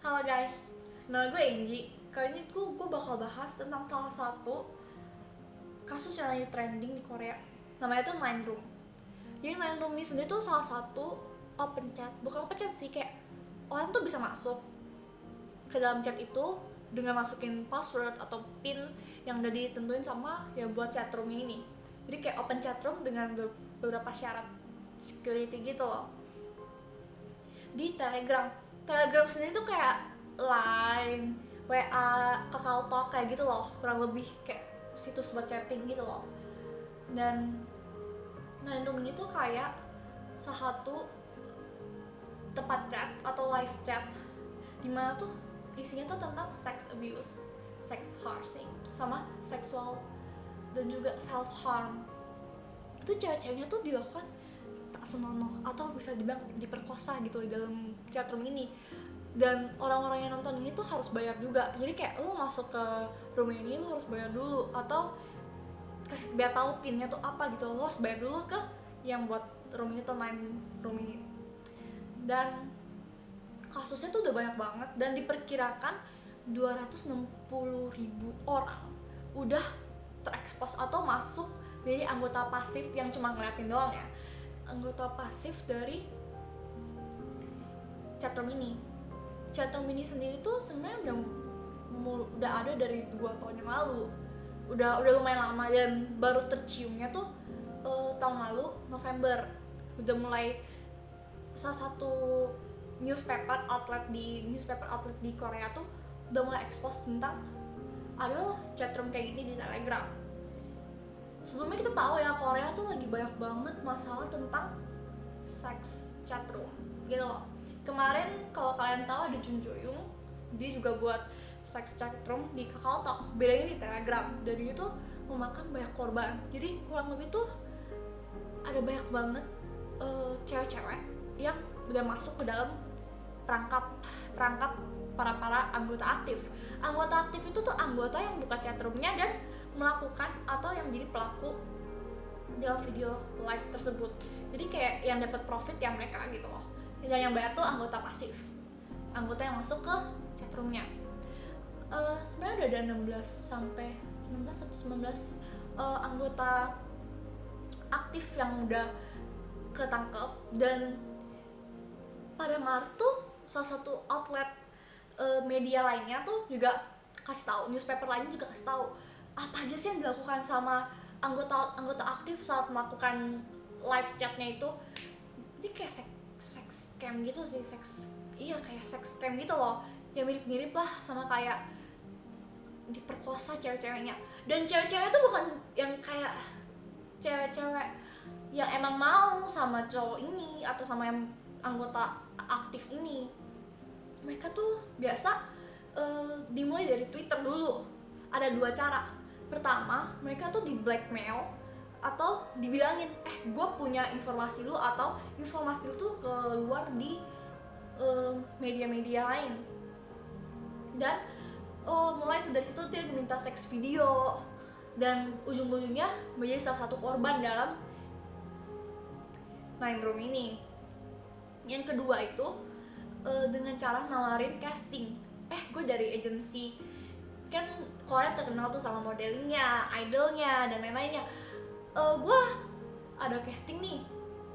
Halo guys, nama gue Angie. Kali ini gue bakal bahas tentang salah satu kasus yang lagi trending di Korea. Namanya tuh Nine Room. Jadi Nine Room ini sendiri tuh salah satu open chat, bukan open chat sih, kayak orang tuh bisa masuk ke dalam chat itu dengan masukin password atau pin yang udah ditentuin sama ya buat chat room ini. Jadi kayak open chat room dengan beberapa syarat security gitu loh. Di Telegram sendiri tuh kayak Line, WA, KakaoTalk kayak gitu loh, kurang lebih kayak situs buat chatting gitu loh. Dan Nine ini tuh kayak salah satu tempat chat atau live chat dimana tuh isinya tuh tentang sex abuse, sex harassing, sama seksual dan juga self harm. Itu cewek-ceweknya tuh dilakukan tak senonoh atau bisa dibilang diperkosa gitu di dalam chatroom ini. Dan orang-orang yang nonton ini tuh harus bayar juga. Jadi kayak lo masuk ke room ini lo harus bayar dulu, atau biar tahu pinnya tuh apa gitu lo harus bayar dulu ke yang buat room ini tuh Nine Room ini. Dan kasusnya tuh udah banyak banget dan diperkirakan 260.000 orang udah terekspos atau masuk dari anggota pasif yang cuma ngeliatin doang ya, anggota pasif dari chatroom ini. Chatroom ini sendiri tuh sebenarnya udah ada dari 2 tahun yang lalu, udah lumayan lama, dan baru terciumnya tuh tahun lalu November. Udah mulai salah satu newspaper outlet di Korea tuh udah mulai expose tentang ada loh chatroom kayak gini di Telegram. Sebelumnya kita tahu ya Korea tuh lagi banyak banget masalah tentang sex chatroom gitu loh. Kemarin kalau kalian tahu ada Jun Jo Young, dia juga buat sex chatroom di KakaoTalk, bedanya di Telegram, dan itu memakan banyak korban. Jadi kurang lebih tuh ada banyak banget cewek-cewek yang udah masuk ke dalam perangkap para anggota aktif. Anggota aktif itu tuh anggota yang buka chatroomnya dan melakukan atau yang jadi pelaku dalam video live tersebut. Jadi kayak yang dapat profit yang mereka gitu loh. Dan yang bayar tuh anggota pasif, anggota yang masuk ke chatroomnya. Sebenarnya udah ada 16 atau 19 anggota aktif yang udah ketangkep. Dan pada Maret tuh salah satu outlet media lainnya tuh juga kasih tahu, newspaper lainnya juga kasih tahu apa aja sih yang dilakukan sama anggota aktif saat melakukan live chatnya itu. Jadi kayak sex scam gitu sih, kayak sex scam gitu loh, ya mirip-mirip lah sama kayak diperkosa cewek-ceweknya. Dan cewek-cewek itu bukan yang kayak cewek-cewek yang emang mau sama cowok ini atau sama yang anggota aktif ini. Mereka tuh biasa dimulai dari Twitter dulu. Ada 2 cara. Pertama, mereka tuh di blackmail atau dibilangin, gue punya informasi lu, atau informasi lu tuh keluar di media-media lain. Dan mulai tuh dari situ dia diminta seks video, dan ujung-ujungnya menjadi salah satu korban dalam Nine Room ini. Yang kedua itu dengan cara nawarin casting. Gue dari agensi, kan Korea terkenal tuh sama modelingnya, idolnya, dan lain-lainnya. Gue ada casting nih,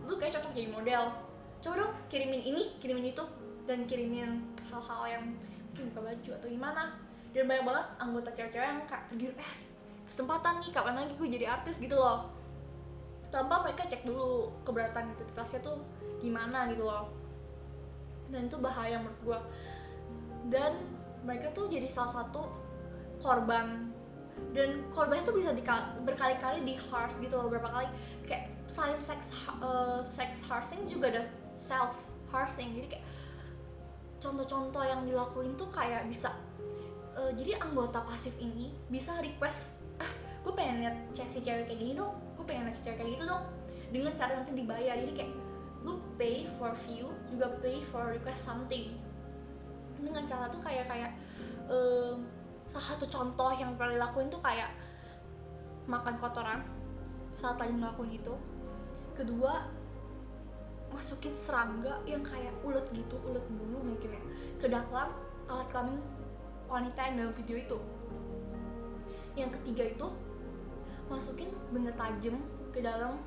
lu kayak cocok jadi model, coba dong kirimin ini, kirimin itu, dan kirimin hal-hal yang mungkin buka baju atau gimana. Dan banyak banget anggota cewek-cewek yang kayak tergiur, kesempatan nih, kapan lagi gue jadi artis gitu loh, tanpa mereka cek dulu keberatan identitasnya tuh gimana gitu loh. Dan itu bahaya menurut gue. Dan mereka tuh jadi salah satu korban, dan korbannya tuh bisa berkali-kali di harass gitu loh, berapa kali. Kayak selain sex harassing juga ada self harassing. Jadi kayak contoh-contoh yang dilakuin tuh kayak bisa jadi anggota pasif ini bisa request, gue pengen lihat si cewek kayak gini dong, gue pengen lihat si cewek kayak gitu dong, dengan cara nanti dibayar. Jadi kayak lu pay for view juga pay for request something. Dengan cara tuh kayak salah satu contoh yang pernah dilakuin tuh kayak makan kotoran saat lagi ngelakuin itu. Kedua, masukin serangga yang kayak ulet gitu, ulet bulu mungkin ya, ke dalam alat kelamin wanita yang dalam video itu. Yang ketiga itu masukin benda tajam ke dalam,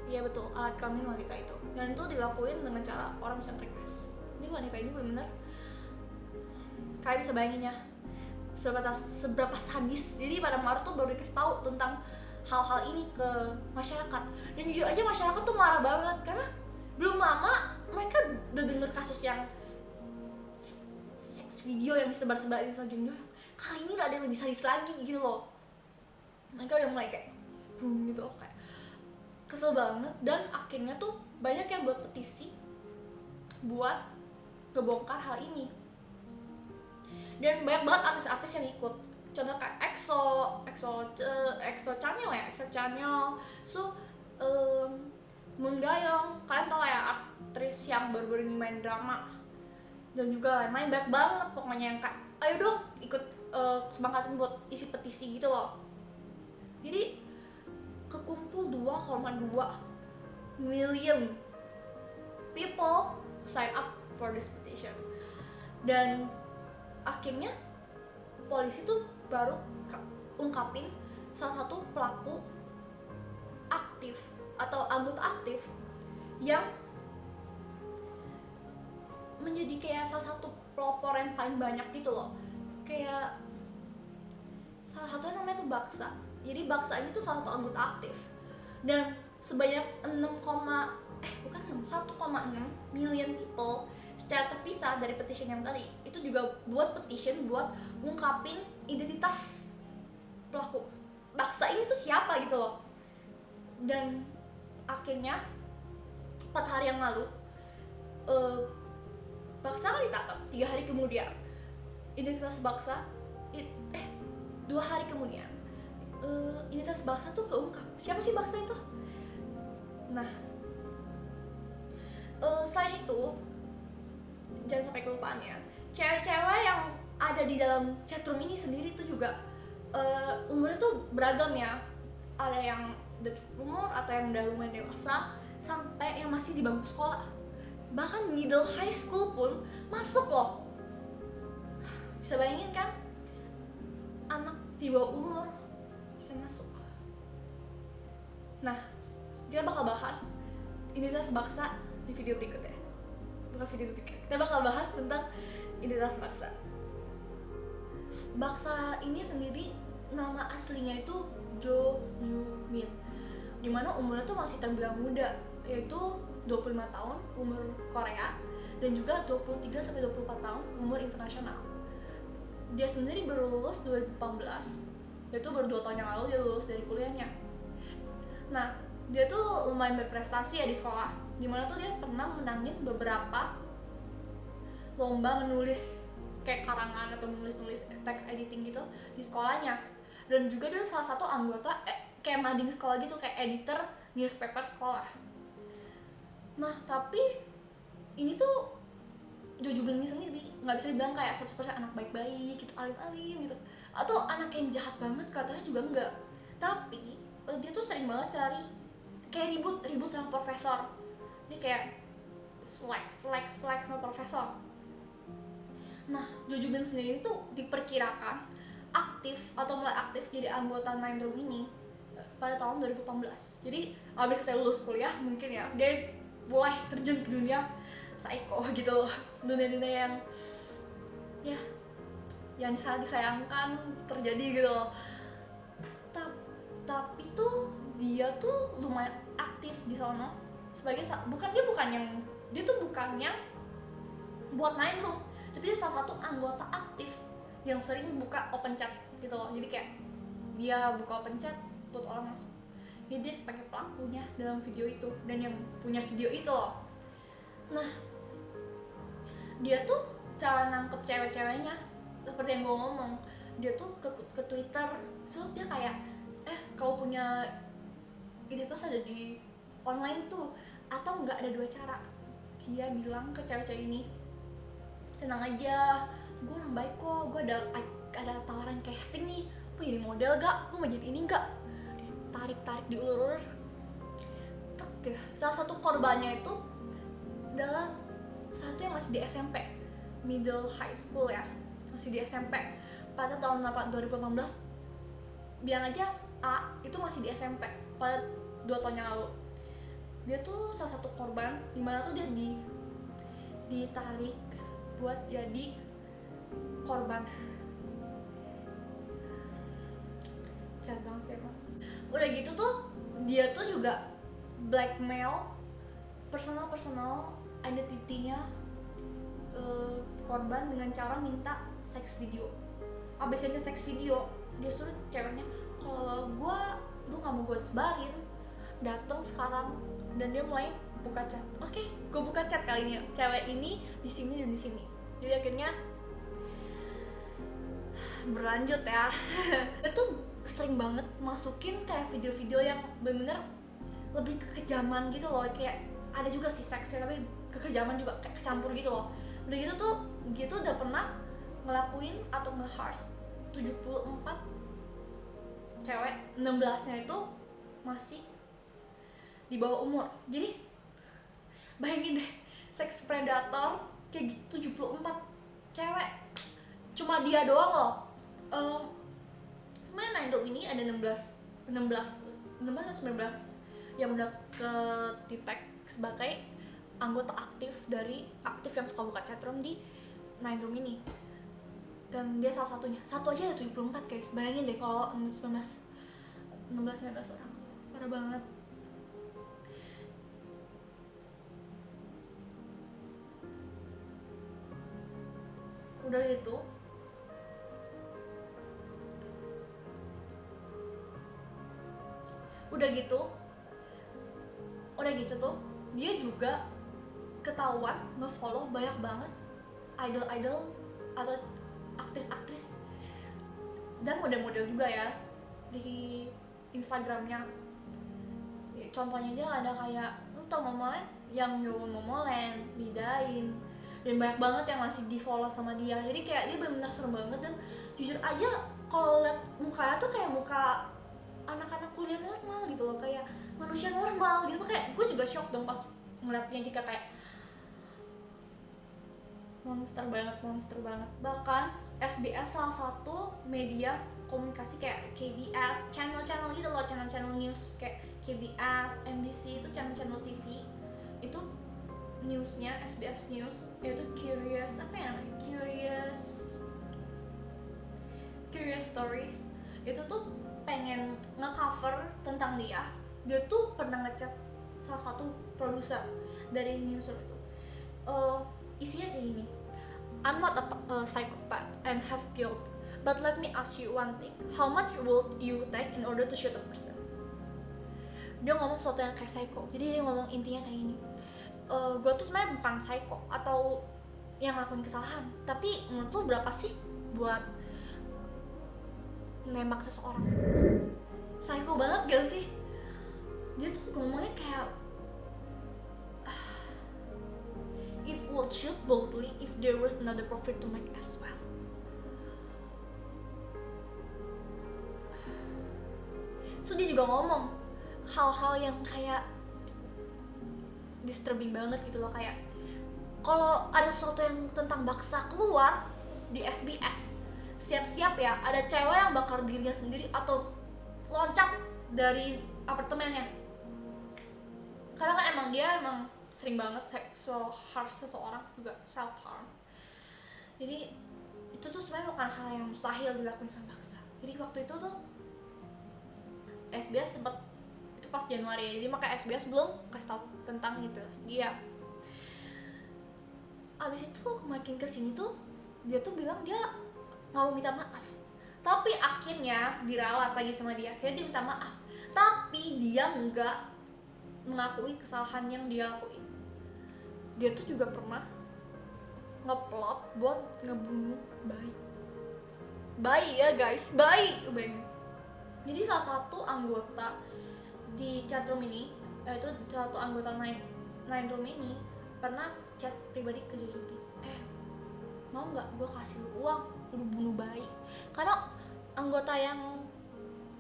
iya betul, alat kelamin wanita itu. Dan itu dilakuin dengan cara orang bisa request. Ini wanita ini benar-benar kayak bisa bayangin ya seberapa sadis. Jadi pada Maret tuh baru dikasih tahu tentang hal-hal ini ke masyarakat. Dan jujur aja masyarakat tuh marah banget karena belum lama mereka udah denger kasus yang seks video yang disebar-sebarin sama Junjo. Kali ini gak ada yang lebih sadis lagi gitu loh. Mereka udah mulai kayak boom gitu, kayak kesel banget. Dan akhirnya tuh banyak yang buat petisi buat ngebongkar hal ini. Dan banyak banget artis-artis yang ikut. Contoh kayak EXO Channel. So Moon Gayong, kalian tau ya, aktris yang baru-baru ini main drama. Dan juga lain-lain banyak banget pokoknya yang kayak ayo dong ikut semangatin buat isi petisi gitu loh. Jadi kekumpul 2,2 million people sign up for this petition. Dan akhirnya polisi tuh baru ungkapin salah satu pelaku aktif atau anggota aktif yang menjadi kayak salah satu pelopor yang paling banyak gitu loh. Kayak salah satunya namanya tuh Baksa. Jadi Baksa ini tuh salah satu anggota aktif. Dan sebanyak 1,6 million people secara terpisah dari petition yang tadi. Itu juga buat petition buat ngungkapin identitas pelaku Baksa ini tuh siapa gitu loh. Dan akhirnya 4 hari yang lalu Baksa kan ditangkap. 3 hari kemudian identitas Baksa 2 hari kemudian identitas Baksa tuh keungkap. Siapa sih Baksa itu? Nah, selain itu jangan sampai kelupaan ya, cewek-cewek yang ada di dalam chatroom ini sendiri tuh juga umurnya tuh beragam ya. Ada yang udah cukup umur atau yang udah lumayan dewasa, sampai yang masih di bangku sekolah. Bahkan middle high school pun masuk loh. Bisa bayangin kan, anak di bawah umur bisa masuk. Nah, kita bakal bahas identitas Baksa di video berikutnya. Bukan video berikutnya, kita bakal bahas tentang identitas Baksa. Baksa ini sendiri nama aslinya itu Jo Yoo Min, dimana umurnya tuh masih terbilang muda, yaitu 25 tahun umur Korea dan juga 23-24 tahun umur internasional. Dia sendiri baru lulus 2018, yaitu baru 2 tahun yang lalu dia lulus dari kuliahnya. Nah, dia tuh lumayan berprestasi ya di sekolah, dimana tuh dia pernah menangin beberapa lomba menulis kayak karangan atau menulis text editing gitu di sekolahnya. Dan juga dia salah satu anggota kayak mading sekolah gitu, kayak editor newspaper sekolah. Nah, tapi ini tuh Jo Joo Min ini sendiri nggak bisa dibilang kayak 100% anak baik-baik gitu, alim-alim gitu, atau anak yang jahat banget, katanya juga enggak. Tapi dia tuh sering banget cari kayak ribut sama profesor. Dia kayak slack sama profesor. Nah, Jo Joo Min sendiri tuh diperkirakan aktif atau mulai aktif jadi anggota Nine Room ini pada tahun 2018. Jadi abis saya lulus kuliah mungkin ya, dia mulai terjun ke dunia psycho gitu loh, dunia-dunia yang sangat disayangkan terjadi gitu loh. Tapi tuh dia tuh lumayan aktif di sana sebagai dia tuh bukannya buat Nine Room, tapi dia salah satu anggota aktif yang sering buka open chat gitu loh. Jadi kayak dia buka open chat buat orang masuk. Jadi dia sebagai pelakunya dalam video itu dan yang punya video itu loh. Nah, dia tuh cara nangkep cewek-ceweknya seperti yang gue ngomong, dia tuh ke Twitter, so dia kayak kau punya identitas ada di online tuh atau enggak, ada 2 cara. Dia bilang ke cewek-cewek ini, tenang aja, gue orang baik kok, gue ada tawaran casting nih, mau jadi model gak, lu mau jadi ini gak. Ditarik diulur-ulur. Salah satu korbannya itu adalah satu yang masih di SMP. middle high school ya, masih di SMP pada tahun 2018. Bilang aja A itu masih di SMP pada 2 tahun yang lalu. Dia tuh salah satu korban dimana tuh dia ditarik buat jadi korban. Jahat banget sih emang. Udah gitu tuh dia tuh juga blackmail personal identity-nya korban dengan cara minta sex video. Abis minta sex video, dia suruh ceweknya, kalau lu nggak mau gue sebarin, datang sekarang. Dan dia mulai buka chat. Oke, gue buka chat kali ini. Cewek ini di sini dan di sini. Jadi akhirnya berlanjut ya. Itu sering banget masukin kayak video-video yang bener-bener lebih kekejaman gitu loh. Kayak ada juga sih seksnya tapi kekejaman juga kayak kecampur gitu loh. Udah gitu tuh gitu udah pernah ngelakuin atau nge-harsh 74 cewek, 16-nya itu masih di bawah umur. Jadi bayangin deh, sex predator kayak gitu 74 cewek, cuma dia doang loh. Sebenarnya Nine Room ini ada 16 atau 19 yang udah ke detect sebagai anggota aktif yang suka buka chatroom di Nine Room ini. Dan dia salah satunya. Satu aja ada 74 guys. Bayangin deh kalau 19 orang. Parah banget. Udah gitu tuh dia juga ketahuan nge-follow banyak banget idol atau aktris dan model-model juga ya di Instagramnya. Contohnya aja ada kayak, lu tau Momoland? Yang Momoland, Midain, dan banyak banget yang masih di follow sama dia. Jadi kayak dia benar-benar serem banget. Dan jujur aja kalau liat mukanya tuh kayak muka anak-anak kuliah normal gitu loh, kayak manusia normal gitu. Kayak gue juga shock dong pas ngeliatnya, jika kayak monster banget. Bahkan SBS salah satu media komunikasi kayak KBS, channel gitu loh, channel news kayak KBS, MBC itu channel TV itu newsnya SBS News, yaitu Curious Stories, itu tuh pengen nge-cover tentang dia tuh pernah ngechat salah satu produser dari newsroom itu. Isinya kayak gini, I'm not a psychopath and have guilt, but let me ask you one thing, how much would you take in order to shoot a person? Dia ngomong sesuatu yang kayak psycho. Jadi dia ngomong intinya kayak gini, gue tuh sebenarnya bukan psycho atau yang ngelakuin kesalahan, tapi menurut lu berapa sih buat nembak seseorang? Psycho banget gak sih? Dia tuh ngomongnya kayak, if we'll shoot boldly if there was another profit to make as well. So dia juga ngomong hal-hal yang kayak disturbing banget gitu loh, kayak kalau ada sesuatu yang tentang baksa keluar di SBS, siap-siap ya ada cewek yang bakar dirinya sendiri atau loncat dari apartemennya. Karena kan emang dia sering banget sexual harsh seseorang, juga self harm. Jadi itu tuh sebenarnya bukan hal yang mustahil dilakuin sama baksa. Jadi waktu itu tuh SBS sempet, itu pas Januari, jadi makanya SBS belum kasih tahu tentang identitas dia. Abis itu makin kesini tuh dia tuh bilang dia nggak mau minta maaf, tapi akhirnya diralat lagi sama dia, akhirnya dia minta maaf, tapi dia nggak mengakui kesalahan yang dia lakuin. Dia tuh juga pernah ngeplot buat ngebunuh bayi ya guys, bayi. Jadi salah satu anggota di chatroom ini, yaitu salah satu anggota Nine Room ini pernah chat pribadi ke Jojobi, mau nggak gue kasih lu uang, lu bunuh bayi. Karena anggota yang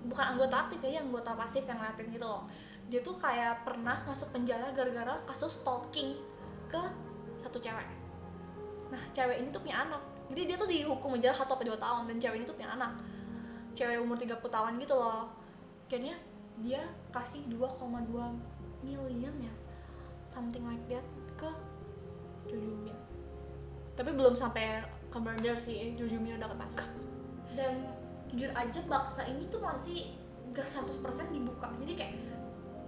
bukan anggota aktif ya, anggota pasif yang ngeliatin gitu loh, dia tuh kayak pernah masuk penjara gara-gara kasus stalking ke satu cewek. Nah cewek ini tuh punya anak, jadi dia tuh dihukum penjara 1 sampai 2 tahun, dan cewek ini tuh punya anak, cewek umur 30 tahun gitu loh. Akhirnya dia kasih 2,2 million ya, something like that, ke Jo Joo-min. Tapi belum sampai ke murder sih, Jo Joo-min udah ketangkap. Dan jujur aja Baksa ini tuh masih gak 100% dibuka, jadi kayak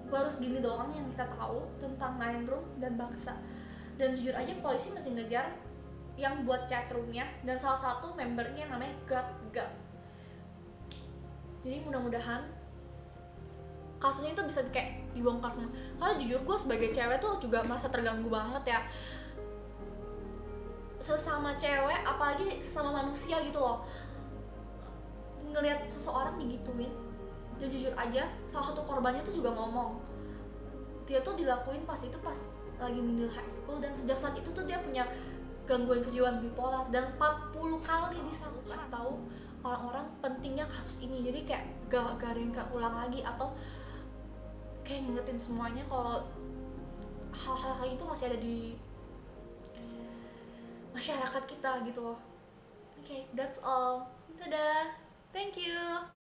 baru segini doang yang kita tahu tentang Nine Room dan Baksa. Dan jujur aja polisi masih ngejar yang buat chatroomnya dan salah satu membernya namanya Gat. Jadi mudah-mudahan kasusnya itu bisa kayak dibongkar semua. Karena jujur gue sebagai cewek tuh juga merasa terganggu banget ya, sesama cewek apalagi sesama manusia gitu loh, ngelihat seseorang digituin. Dan jujur aja salah satu korbannya tuh juga ngomong dia tuh dilakuin pas lagi middle high school, dan sejak saat itu tuh dia punya gangguan kejiwaan bipolar, dan 40 kali kasih tahu orang-orang pentingnya kasus ini. Jadi kayak gak ada yang keulang lagi, atau kayak ngingetin semuanya kalau hal-hal kayak itu masih ada di masyarakat kita gitu loh. Okay, that's all. Dadah, thank you.